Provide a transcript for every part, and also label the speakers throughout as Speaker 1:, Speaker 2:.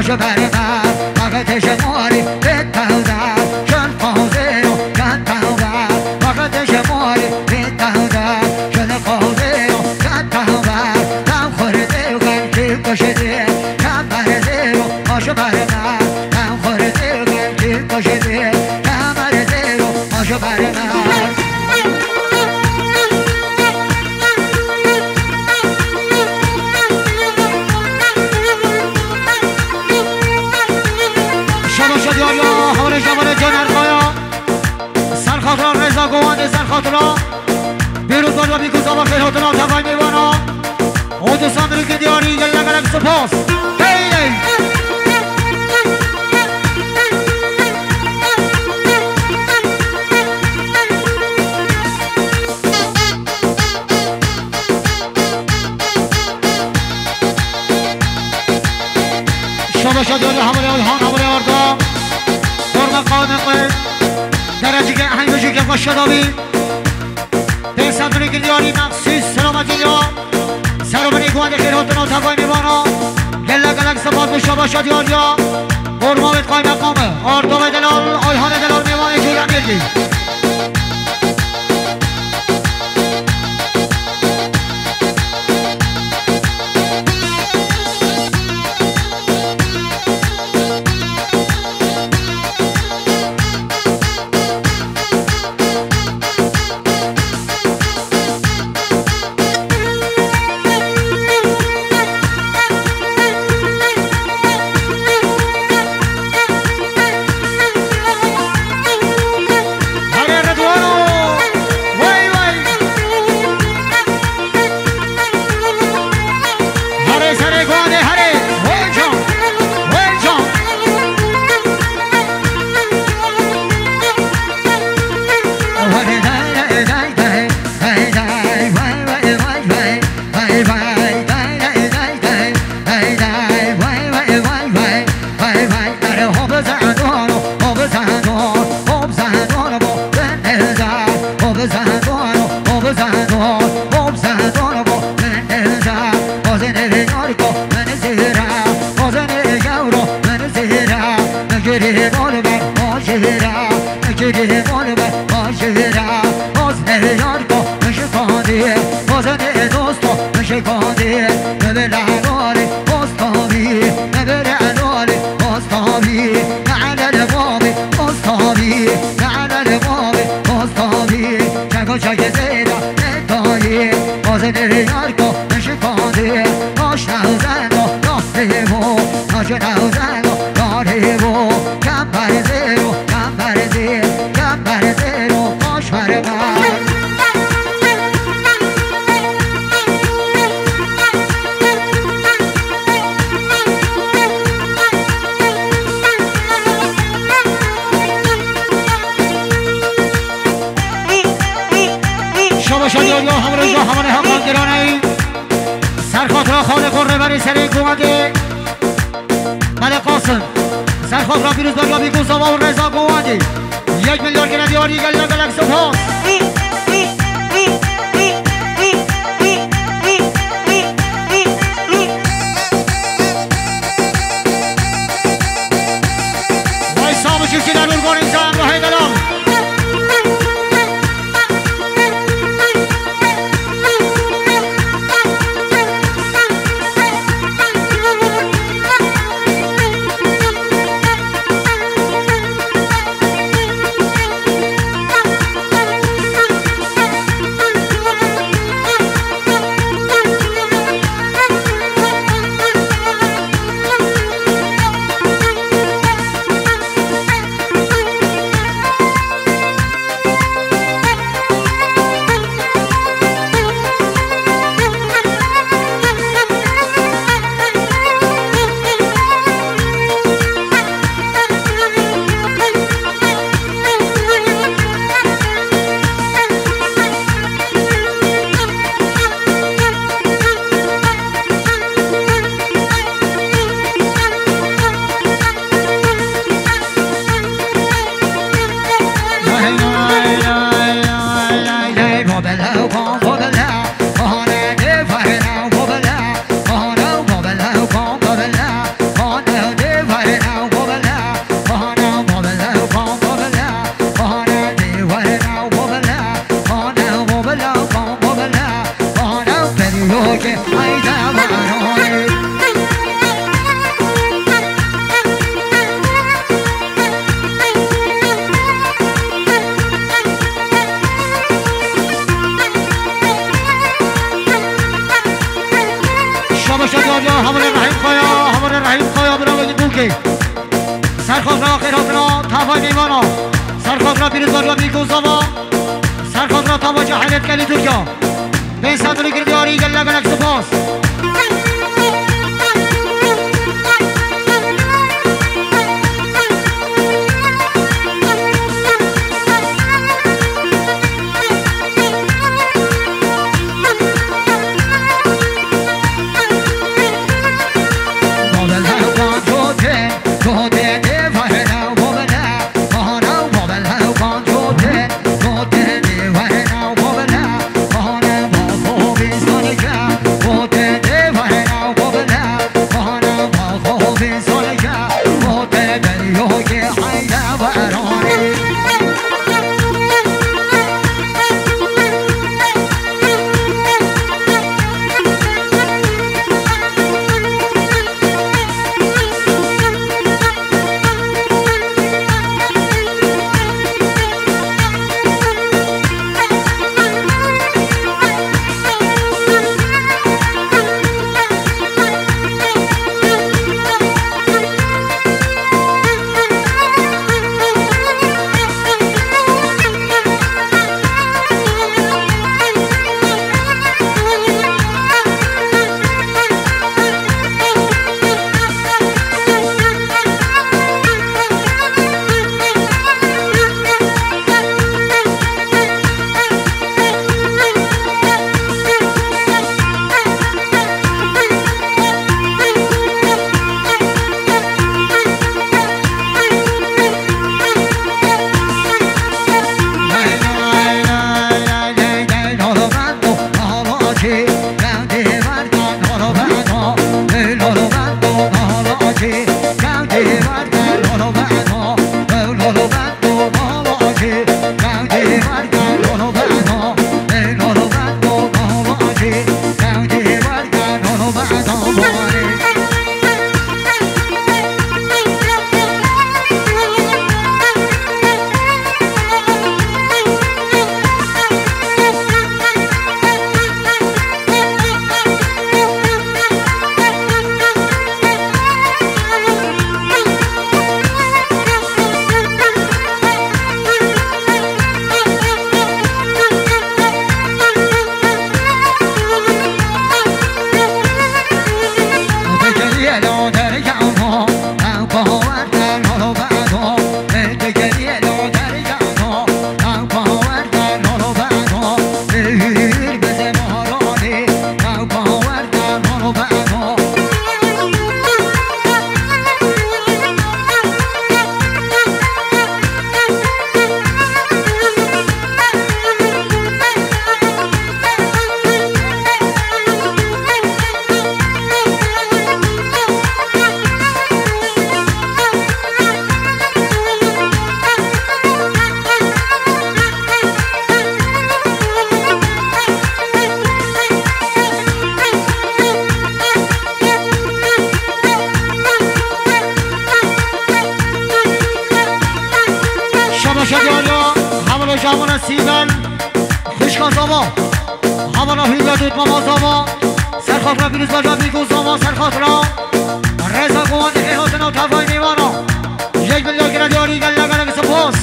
Speaker 1: باشه برای من وقتش ماری به تودر شن قاضی رو کن تودر وقتش ماری به تودر شن قاضی رو کن تودر دم خورده و گنجی کشیده کم برده رو باشه برای من دم خورده و گنجی کشیده کم برده رو باشه برای من سرخاطران رضا گوانده سرخاطران بیروز باد و بیکوز آبا خیل حتنا تقای میوانا او دوستان رو که دیاری گل نگلک سپاس شما شدیاری حمله آیهان حمله آردا درم قادمه درجه که اهنگوشی که باشه داوی به سمتونی که دیاری مخصوص سلامتی یا سرابنی گوانده خیراتنا تقای میوانا گله گلک سپاس بشه باشه دیاری یا قرمامت قای مقامه آردام دلال آیهان دلال میوانه جویم گردی سرخاطران خانه قرره بری سری گوانده ملک قاسم سرخاطران پیروز بگا بیگون ساما و رضا گوانده 1 میلیارد گره دیاری گل گلک سپاس وای سامو چیفتی در ارگان انسان راه دلام تفای میمانا سرخاطر پیروز باجا میگوزاوا سرخاطر تواجه حیلت کلی ترکیا به صدوری گردیاری گله گلک سپاس
Speaker 2: جوان سیبل خوشکان زاما همانا هیلا دود ماما زاما سرخاطر پیروز باجا بیگو زاما سرخاطر رزا قوان خیهاتنا تفای میوانا یک بلیار گردیاری گله گلک سپاس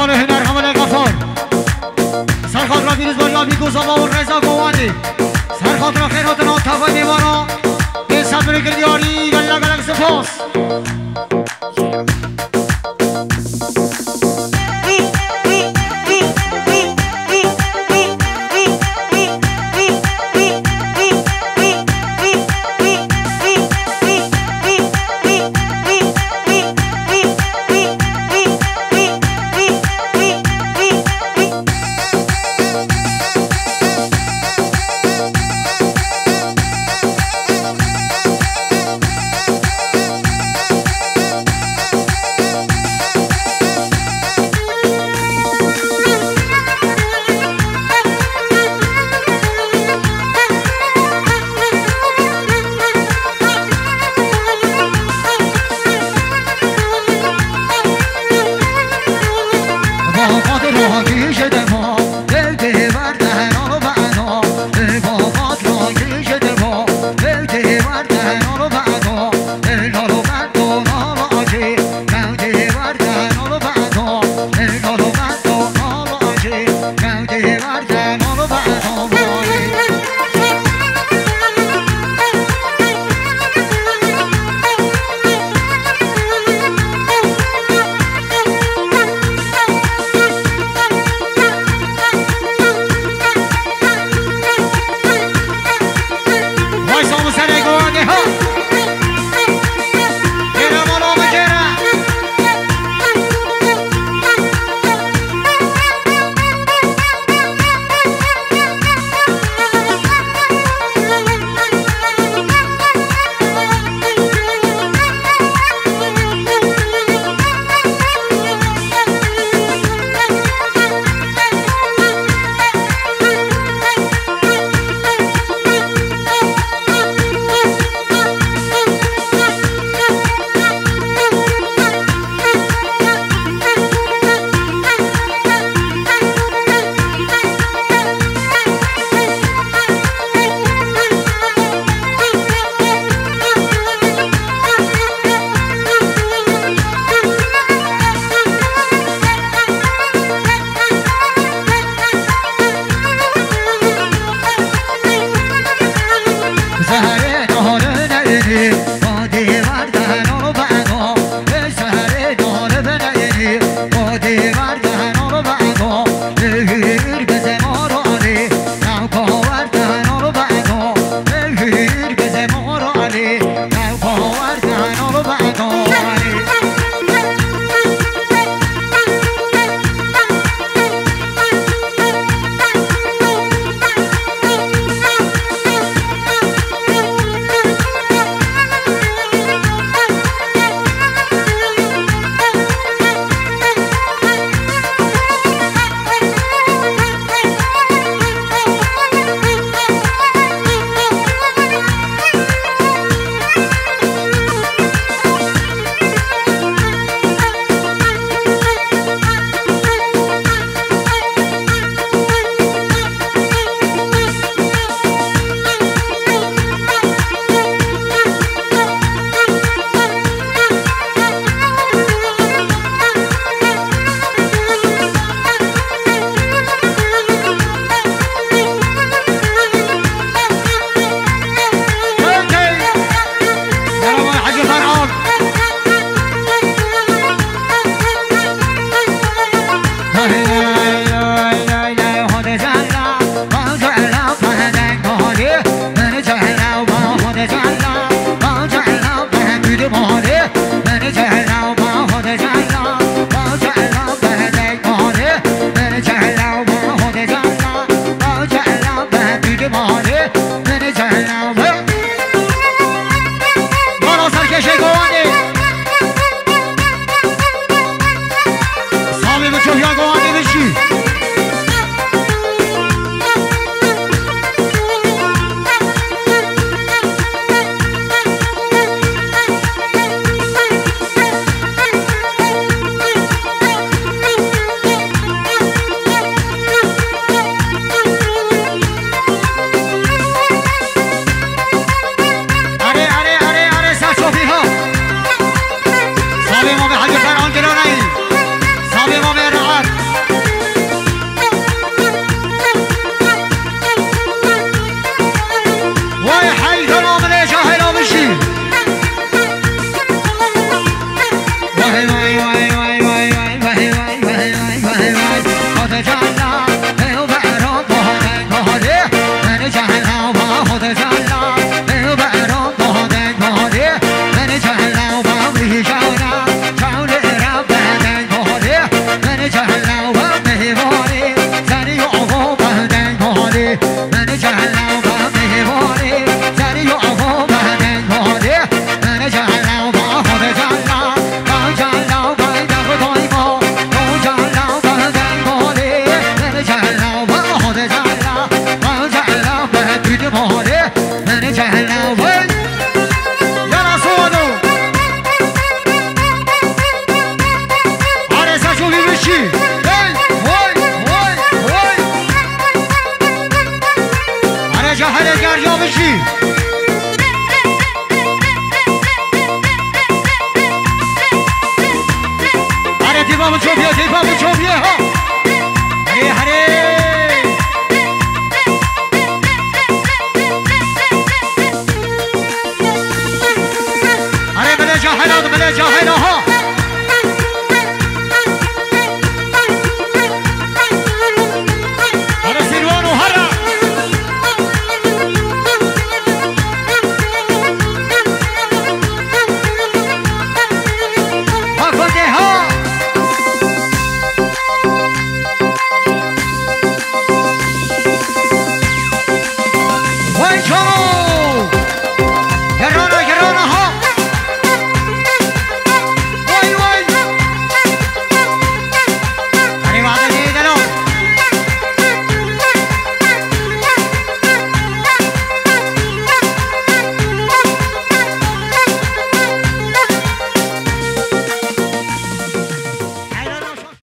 Speaker 2: همان هنر همان غفار سرخاطر پیروز باجا بیگو زاما و رزا قوانی سرخاطر خیراتنا تفای میوانا به صدر گردیاری گله گلک سپاس وای سامو سر گواده ها جاهلات بله جاهله ها